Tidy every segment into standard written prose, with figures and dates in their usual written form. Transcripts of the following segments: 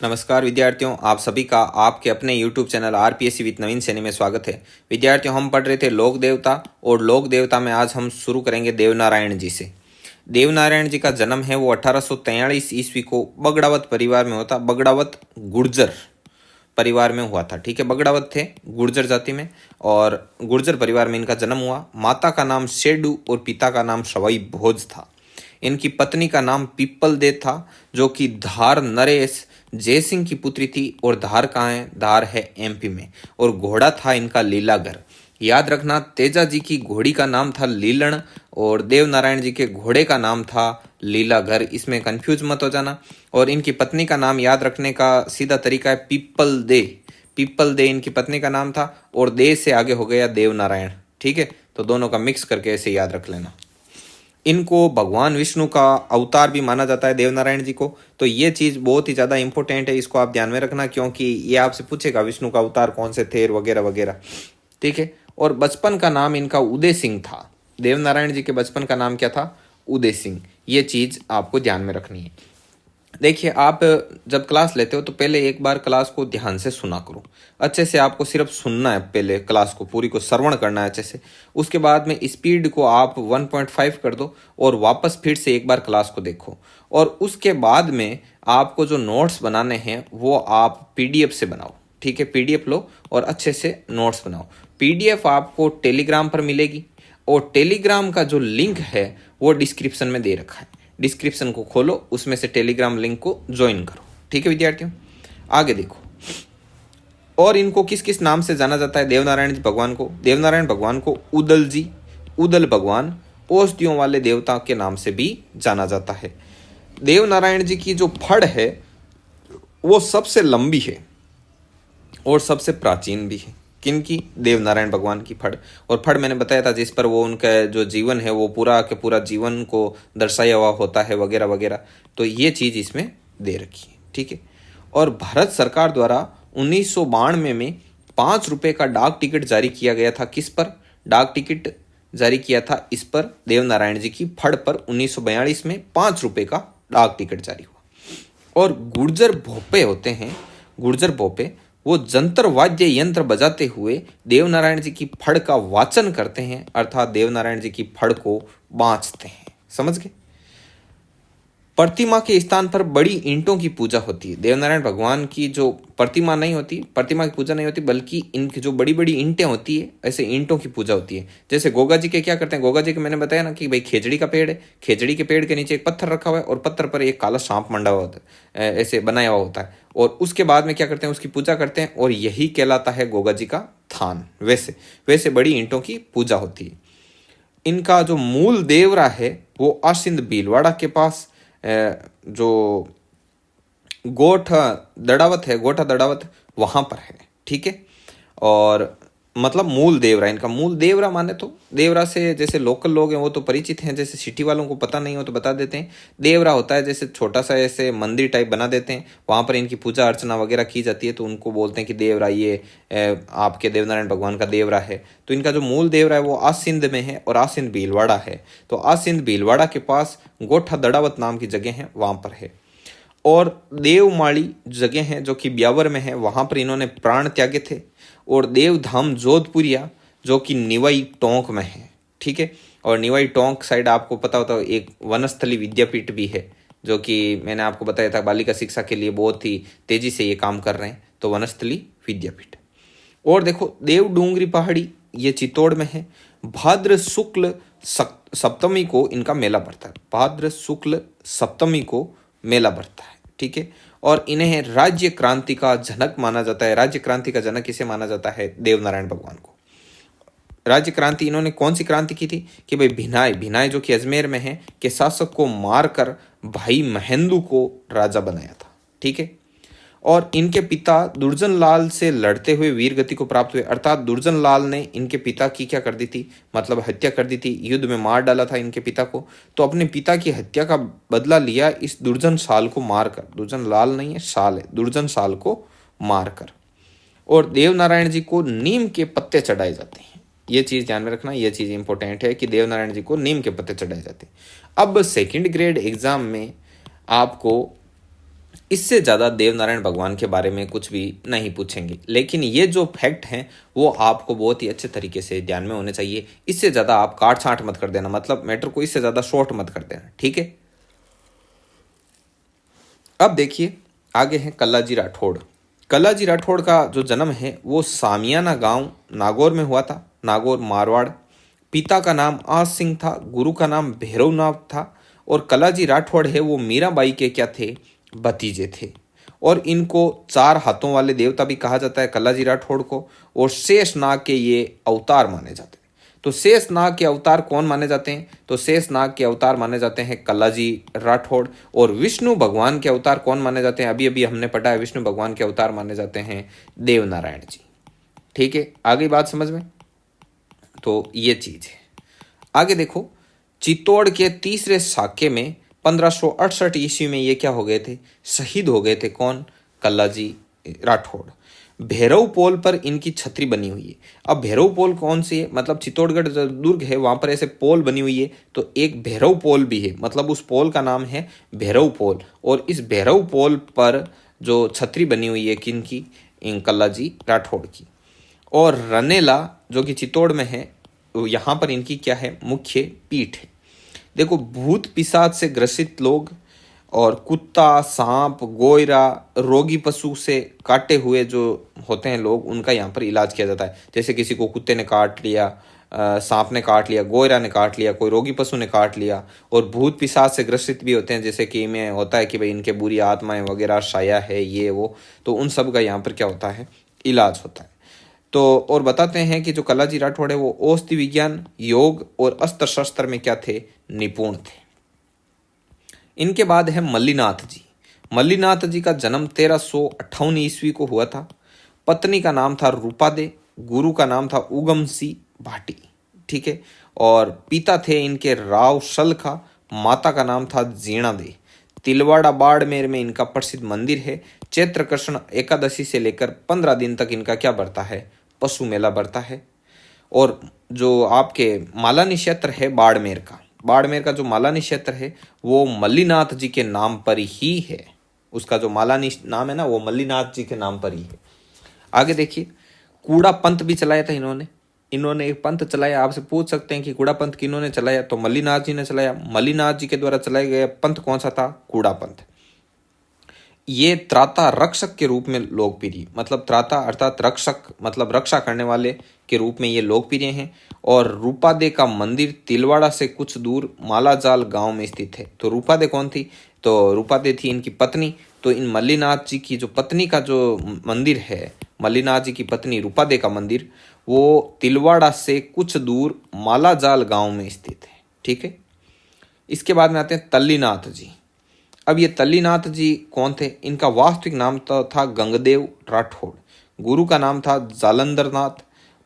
नमस्कार विद्यार्थियों, आप सभी का आपके अपने YouTube चैनल आरपीएससी विद नवीन सैनी में स्वागत है। विद्यार्थियों, हम पढ़ रहे थे लोक देवता और लोक देवता में आज हम शुरू करेंगे देवनारायण जी से। देवनारायण जी का जन्म है वो 1843 ईस्वी को बगड़ावत परिवार में होता। बगड़ावत गुर्जर परिवार में हुआ था। ठीक है, बगड़ावत थे गुर्जर जाति में और गुर्जर परिवार में इनका जन्म हुआ। माता का नाम शेडू और पिता का नाम सवाई भोज था। इनकी पत्नी का नाम पीपल दे था, जो कि धार नरेश जयसिंह की पुत्री थी। और धार कहाँ है? धार है एमपी में। और घोड़ा था इनका लीलागर। याद रखना, तेजा जी की घोड़ी का नाम था लीलण और देवनारायण जी के घोड़े का नाम था लीलागर। इसमें कंफ्यूज मत हो जाना। और इनकी पत्नी का नाम याद रखने का सीधा तरीका है पीपल दे। पीपल दे इनकी पत्नी का नाम था और दे से आगे हो गया देवनारायण। ठीक है, तो दोनों का मिक्स करके ऐसे याद रख लेना। इनको भगवान विष्णु का अवतार भी माना जाता है देवनारायण जी को। तो ये चीज़ बहुत ही ज़्यादा इंपॉर्टेंट है, इसको आप ध्यान में रखना, क्योंकि ये आपसे पूछेगा विष्णु का अवतार कौन से थे वगैरह वगैरह। ठीक है, और बचपन का नाम इनका उदय सिंह था। देवनारायण जी के बचपन का नाम क्या था? उदय सिंह। ये चीज़ आपको ध्यान में रखनी है। देखिए, आप जब क्लास लेते हो तो पहले एक बार क्लास को ध्यान से सुना करो। अच्छे से आपको सिर्फ सुनना है, पहले क्लास को पूरी को श्रवण करना है अच्छे से। उसके बाद में स्पीड को आप 1.5 कर दो और वापस फिर से एक बार क्लास को देखो। और उसके बाद में आपको जो नोट्स बनाने हैं वो आप पीडीएफ से बनाओ। ठीक है, पीडीएफ लो और अच्छे से नोट्स बनाओ। पीडीएफ आपको टेलीग्राम पर मिलेगी और टेलीग्राम का जो लिंक है वो डिस्क्रिप्शन में दे रखा है। डिस्क्रिप्शन को खोलो, उसमें से टेलीग्राम लिंक को ज्वाइन करो। ठीक है विद्यार्थियों, आगे देखो। और इनको किस किस नाम से जाना जाता है देवनारायण जी भगवान को? देवनारायण भगवान को उदल जी, उदल भगवान, औषधियों वाले देवता के नाम से भी जाना जाता है। देवनारायण जी की जो फड़ है वो सबसे लंबी है और सबसे प्राचीन भी है। किनकी? देवनारायण भगवान की फड़। और फड़ मैंने बताया था जिस पर वो उनका जो जीवन है वो पूरा के पूरा जीवन को दर्शाया हुआ होता है वगैरह वगैरह। तो ये चीज़ इसमें दे रखी है। ठीक है, और भारत सरकार द्वारा 1992 में 5 रुपये का डाक टिकट जारी किया गया था। किस पर डाक टिकट जारी किया था? इस पर, देवनारायण जी की फड़ पर 1942 में 5 रुपये का डाक टिकट जारी हुआ। और गुर्जर भोपे होते हैं, गुर्जर भोपे, वो जंतर वाद्य यंत्र बजाते हुए देवनारायण जी की फड़ का वाचन करते हैं, अर्थात देवनारायण जी की फड़ को बाँचते हैं। समझ गए? प्रतिमा के स्थान पर बड़ी ईंटों की पूजा होती है। देवनारायण भगवान की जो प्रतिमा नहीं होती, प्रतिमा की पूजा नहीं होती, बल्कि इनकी जो बड़ी बड़ी ईंटें होती है, ऐसे ईंटों की पूजा होती है। जैसे गोगा जी के क्या करते हैं? गोगा जी के मैंने बताया ना कि भाई खेजड़ी का पेड़ है, खेजड़ी के पेड़ के नीचे एक पत्थर रखा हुआ है और पत्थर पर एक काला सांप मंडा हुआ होता है, ऐसे बनाया हुआ होता है। और उसके बाद में क्या करते हैं? उसकी पूजा करते हैं और यही कहलाता है गोगा जी का थान। वैसे वैसे बड़ी ईंटों की पूजा होती है। इनका जो मूल देवरा है वो आसिंद भीलवाड़ा के पास जो गोठा दड़ावत है, गोठा दड़ावत, वहाँ पर है। ठीक है, और मतलब मूल देवरा, इनका मूल देवरा माने तो देवरा से जैसे लोकल लोग हैं वो तो परिचित हैं, जैसे सिटी वालों को पता नहीं हो तो बता देते हैं। देवरा होता है जैसे छोटा सा ऐसे मंदिर टाइप बना देते हैं, वहाँ पर इनकी पूजा अर्चना वगैरह की जाती है, तो उनको बोलते हैं कि देवरा, ये आपके देवनारायण भगवान का देवरा है। तो इनका जो मूल देवरा है वो आसिंद में है और आसिंद भीलवाड़ा है। तो आसिंद भीलवाड़ा के पास गोठा दड़ावत नाम की जगह है, वहाँ पर है। और देवमाड़ी जगह है जो कि ब्यावर में है, वहाँ पर इन्होंने प्राण त्यागे थे। और देवधाम जोधपुरिया जो कि निवाई टोंक में है। ठीक है, और निवाई टोंक साइड आपको पता होता है एक वनस्थली विद्यापीठ भी है, जो कि मैंने आपको बताया था बालिका शिक्षा के लिए बहुत ही तेजी से ये काम कर रहे हैं, तो वनस्थली विद्यापीठ। और देखो, देवडूंगरी पहाड़ी ये चित्तौड़ में है। भाद्र शुक्ल सप्तमी को इनका मेला पड़ता है। भाद्र शुक्ल सप्तमी को मेला बढ़ता है। ठीक है, और इन्हें राज्य क्रांति का जनक माना जाता है। राज्य क्रांति का जनक इसे माना जाता है देवनारायण भगवान को। राज्य क्रांति इन्होंने कौन सी क्रांति की थी? कि भाई भिनाई, भिनाई जो कि अजमेर में है, के शासक को मारकर भाई महेंदु को राजा बनाया था। ठीक है, और इनके पिता दुर्जन लाल से लड़ते हुए वीर गति को प्राप्त हुए, अर्थात दुर्जन लाल ने इनके पिता की क्या कर दी थी? मतलब हत्या कर दी थी, युद्ध में मार डाला था इनके पिता को। तो अपने पिता की हत्या का बदला लिया इस दुर्जन साल को मारकर। दुर्जन लाल नहीं है, साल है, दुर्जन साल को मारकर। और देवनारायण जी को नीम के पत्ते चढ़ाए जाते हैं। ये चीज़ ध्यान में रखना, ये चीज़ इंपॉर्टेंट है कि देवनारायण जी को नीम के पत्ते चढ़ाए जाते हैं। अब सेकेंड ग्रेड एग्जाम में आपको इससे ज़्यादा देवनारायण भगवान के बारे में कुछ भी नहीं पूछेंगे। लेकिन ये जो फैक्ट हैं वो आपको बहुत ही अच्छे तरीके से ध्यान में होने चाहिए। इससे ज़्यादा आप काट छांट मत कर देना, मतलब मैटर को इससे ज़्यादा शॉर्ट मत कर देना, ठीक है। अब देखिए आगे है कल्लाजी राठौड़। कल्लाजी राठौड़ का जो जन्म है वो सामियाना गांव नागौर में हुआ था, नागौर मारवाड़। पिता का नाम आस सिंह था, गुरु का नाम भैरवनाथ था। और कल्लाजी राठौड़ है वो मीराबाई के क्या थे, भतीजे थे। और इनको चार हाथों वाले देवता भी कहा जाता है कल्लाजी राठौड़ को। और शेषनाग के ये अवतार माने जाते हैं। तो शेषनाग के अवतार कौन माने जाते हैं, तो शेषनाग के अवतार माने जाते हैं कल्लाजी राठौड़। और विष्णु भगवान के अवतार कौन माने जाते हैं, अभी अभी हमने पढ़ा है, विष्णु भगवान के अवतार माने जाते हैं देवनारायण जी, ठीक है। आगे बात समझ में, तो ये चीज है। आगे देखो, चित्तौड़ के तीसरे साके में 1568 ईस्वी में ये क्या हो गए थे, शहीद हो गए थे। कौन, कल्लाजी राठौड़। भैरव पोल पर इनकी छतरी बनी हुई है। अब भैरव पोल कौन सी है, मतलब चित्तौड़गढ़ जो दुर्ग है वहां पर ऐसे पोल बनी हुई है, तो एक भैरव पोल भी है, मतलब उस पोल का नाम है भैरव पोल। और इस भैरव पोल पर जो छतरी बनी हुई है किनकी, इन कल्लाजी राठौड़ की। और रनेला जो कि चित्तौड़ में है, यहाँ पर इनकी क्या है, मुख्य पीठ है। देखो, भूत पिशाच से ग्रसित लोग और कुत्ता, सांप, गोयरा, रोगी पशु से काटे हुए जो होते हैं लोग, उनका यहाँ पर इलाज किया जाता है। जैसे किसी को कुत्ते ने काट लिया, सांप ने काट लिया, गोयरा ने काट लिया, कोई रोगी पशु ने काट लिया। और भूत पिशाच से ग्रसित भी होते हैं, जैसे कि में होता है कि भाई इनके बुरी आत्माएं वगैरह साया है ये वो, तो उन सब का यहाँ पर क्या होता है, इलाज होता है। तो और बताते हैं कि जो कल्लाजी राठौड़ है वो औषधि विज्ञान, योग और अस्त्र शस्त्र में क्या थे, निपुण थे। इनके बाद है मल्लीनाथ जी। मल्लीनाथ जी का जन्म 1358 ईस्वी को हुआ था। पत्नी का नाम था रूपादे, गुरु का नाम था उगम सिंह भाटी, ठीक है। और पिता थे इनके राव शलखा, माता का नाम था जीणा दे। तिलवाड़ा बाड़मेर में इनका प्रसिद्ध मंदिर है। चैत्र कृष्ण एकादशी से लेकर 15 दिन तक इनका क्या बढ़ता है, पशु मेला बढ़ता है। और जो आपके मालानी क्षेत्र है बाड़मेर का, बाड़मेर का जो मालानी क्षेत्र है वो मल्लीनाथ जी के नाम पर ही है। उसका जो मालानी नाम है ना, वो मल्लीनाथ जी के नाम पर ही है। आगे देखिए, कूड़ा पंथ भी चलाया था इन्होंने एक पंथ चलाया। आपसे पूछ सकते हैं कि कूड़ा पंथ किन्होंने चलाया, तो मल्लीनाथ जी ने चलाया। मल्लीनाथ जी के द्वारा चलाया गया पंथ कौन सा था, कूड़ा पंथ। ये त्राता रक्षक के रूप में लोकप्रिय, मतलब त्राता अर्थात रक्षक, मतलब रक्षा करने वाले के रूप में ये लोकप्रिय हैं। और रूपादे का मंदिर तिलवाड़ा से कुछ दूर मालाजाल गांव में स्थित है। तो रूपादे कौन थी, तो रूपादे थी इनकी पत्नी। तो इन मल्लीनाथ जी की जो पत्नी का जो मंदिर है, मल्लीनाथ जी की पत्नी रूपादे का मंदिर, वो तिलवाड़ा से कुछ दूर मालाजाल गांव में स्थित है, ठीक है। इसके बाद में आते हैं तल्लीनाथ जी। अब ये तल्लीनाथ जी कौन थे, इनका वास्तविक नाम तो था गंगदेव राठौड़। गुरु का नाम था जालंधरनाथ,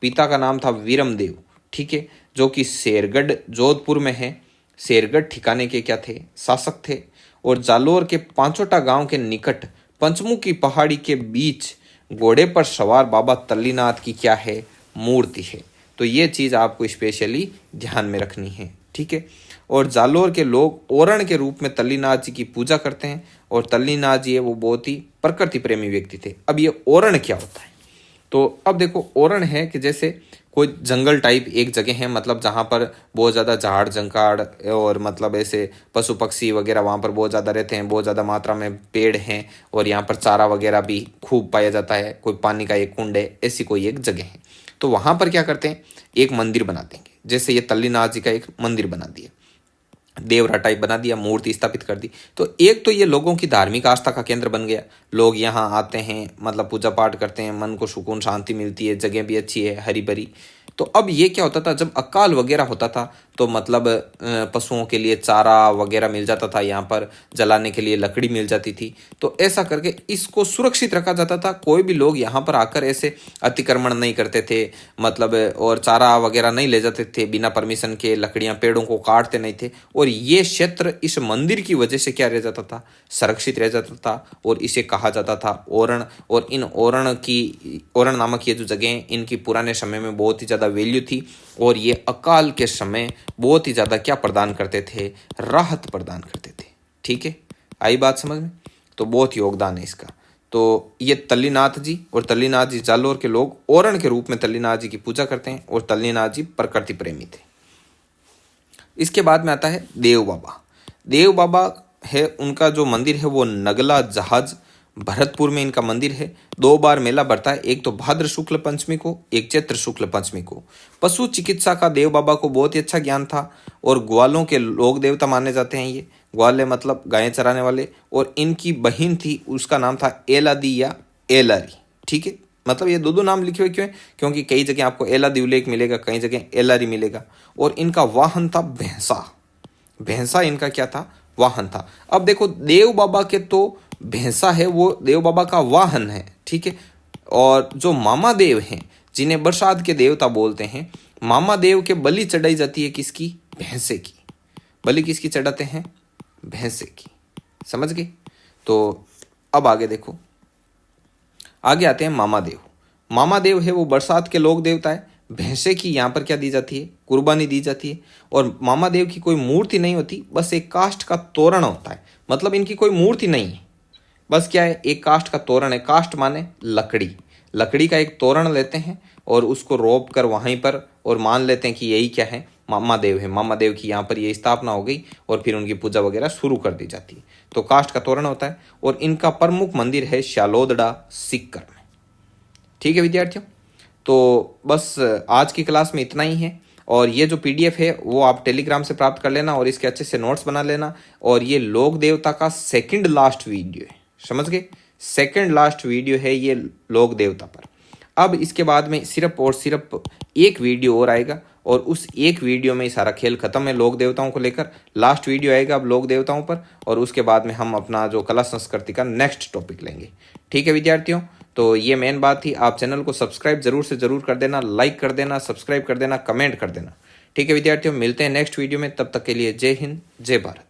पिता का नाम था वीरमदेव, ठीक है, जो कि शेरगढ़ जोधपुर में है। शेरगढ़ ठिकाने के क्या थे, शासक थे। और जालोर के पांचोटा गांव के निकट पंचमुखी पहाड़ी के बीच घोड़े पर सवार बाबा तल्लीनाथ की क्या है, मूर्ति है। तो ये चीज़ आपको स्पेशली ध्यान में रखनी है, ठीक है। और जालोर के लोग ओरण के रूप में तल्लीनाथ जी की पूजा करते हैं। और तल्लीनाथ जी है वो बहुत ही प्रकृति प्रेमी व्यक्ति थे। अब ये ओरण क्या होता है, तो अब देखो, ओरण है कि जैसे कोई जंगल टाइप एक जगह है, मतलब जहाँ पर बहुत ज़्यादा झाड़ जंकाड़ और मतलब ऐसे पशु पक्षी वगैरह वहाँ पर बहुत ज़्यादा रहते हैं, बहुत ज़्यादा मात्रा में पेड़ हैं। और यहाँ पर चारा वगैरह भी खूब पाया जाता है, कोई पानी का एक कुंड है, ऐसी कोई एक जगह है। तो वहाँ पर क्या करते हैं, एक मंदिर बना देंगे। जैसे ये तल्लीनाथ जी का एक मंदिर बना दिया, देवरा टाइप बना दिया, मूर्ति स्थापित कर दी। तो एक तो ये लोगों की धार्मिक आस्था का केंद्र बन गया। लोग यहाँ आते हैं, मतलब पूजा पाठ करते हैं, मन को सुकून शांति मिलती है, जगह भी अच्छी है, हरी भरी। तो अब ये क्या होता था, जब अकाल वगैरह होता था तो मतलब पशुओं के लिए चारा वगैरह मिल जाता था, यहाँ पर जलाने के लिए लकड़ी मिल जाती थी। तो ऐसा करके इसको सुरक्षित रखा जाता था। कोई भी लोग यहाँ पर आकर ऐसे अतिक्रमण नहीं करते थे, मतलब और चारा वगैरह नहीं ले जाते थे बिना परमिशन के, लकड़ियाँ पेड़ों को काटते नहीं थे। और ये क्षेत्र इस मंदिर की वजह से क्या रह जाता था, सुरक्षित रह जाता था। और इसे कहा जाता था ओरण। और इन ओरण नामक ये जो जगह, इनकी पुराने समय में बहुत ही ज़्यादा वैल्यू थी। और ये अकाल के समय बहुत ही ज़्यादा क्या प्रदान करते थे, राहत प्रदान करते थे, ठीक है। आई बात समझ में। तो बहुत योगदान है इसका। तो ये तल्लीनाथ जी और तल्लीनाथ जी जालोर के लोग ओरण के रूप में तल्लीनाथ जी की पूजा करते हैं और तल्लीनाथ जी प्रकृति प्रेमी थे। इसके बाद में आता है देव बाबा। देव बाबा है, उनका जो मंदिर है वो नगला जहाज भरतपुर में इनका मंदिर है। 2 बार मेला बढ़ता है, एक तो भाद्र शुक्ल पंचमी को, एक चैत्र शुक्ल पंचमी को। पशु चिकित्सा का देव बाबा को बहुत ही अच्छा ज्ञान था और ग्वालों के लोक देवता माने जाते हैं ये। ग्वाले मतलब गायें चराने वाले। और इनकी बहन थी, उसका नाम था एलादी या एलारी। ठीक है, मतलब ये दो नाम लिखे हुए क्यों है? क्योंकि कई जगह आपको एलादी उल्लेख मिलेगा, कई जगह एलारी मिलेगा। और इनका वाहन था भैंसा। भैंसा इनका क्या था? वाहन था। अब देखो, देव बाबा के तो भैंसा है, वो देव बाबा का वाहन है। ठीक है, और जो मामा देव हैं, जिन्हें बरसात के देवता बोलते हैं, मामा देव के बलि चढ़ाई जाती है किसकी? भैंसे की। बलि किसकी चढ़ाते हैं? भैंसे की। समझ गए? तो अब आगे देखो, आगे आते हैं मामा देव। मामा देव है वो बरसात के लोक देवता है। भैंसे की यहाँ पर क्या दी जाती है? कुर्बानी दी जाती है। और मामा देव की कोई मूर्ति नहीं होती, बस एक काष्ठ का तोरण होता है। मतलब इनकी कोई मूर्ति नहीं है, बस क्या है? एक काष्ठ का तोरण है। काष्ठ माने लकड़ी। लकड़ी का एक तोरण लेते हैं और उसको रोप कर वहीं पर, और मान लेते हैं कि यही क्या है? मामा देव है। मामा देव की यहाँ पर ये स्थापना हो गई और फिर उनकी पूजा वगैरह शुरू कर दी जाती है। तो काष्ठ का तोरण होता है और इनका प्रमुख मंदिर है शालोदड़ा सीकर में। ठीक है विद्यार्थियों, तो बस आज की क्लास में इतना ही है। और ये जो PDF है वो आप टेलीग्राम से प्राप्त कर लेना और इसके अच्छे से नोट्स बना लेना। और ये लोक देवता का सेकंड लास्ट वीडियो है, समझ गए? सेकंड लास्ट वीडियो है ये लोक देवता पर। अब इसके बाद में सिर्फ और सिर्फ एक वीडियो और आएगा और उस एक वीडियो में सारा खेल खत्म है लोक देवताओं को लेकर। लास्ट वीडियो आएगा अब लोक देवताओं पर और उसके बाद में हम अपना जो कला संस्कृति का नेक्स्ट टॉपिक लेंगे। ठीक है विद्यार्थियों, तो ये मेन बात थी। आप चैनल को सब्सक्राइब जरूर से जरूर कर देना, लाइक कर देना, सब्सक्राइब कर देना, कमेंट कर देना। ठीक है विद्यार्थियों, मिलते हैं नेक्स्ट वीडियो में। तब तक के लिए जय हिंद, जय भारत।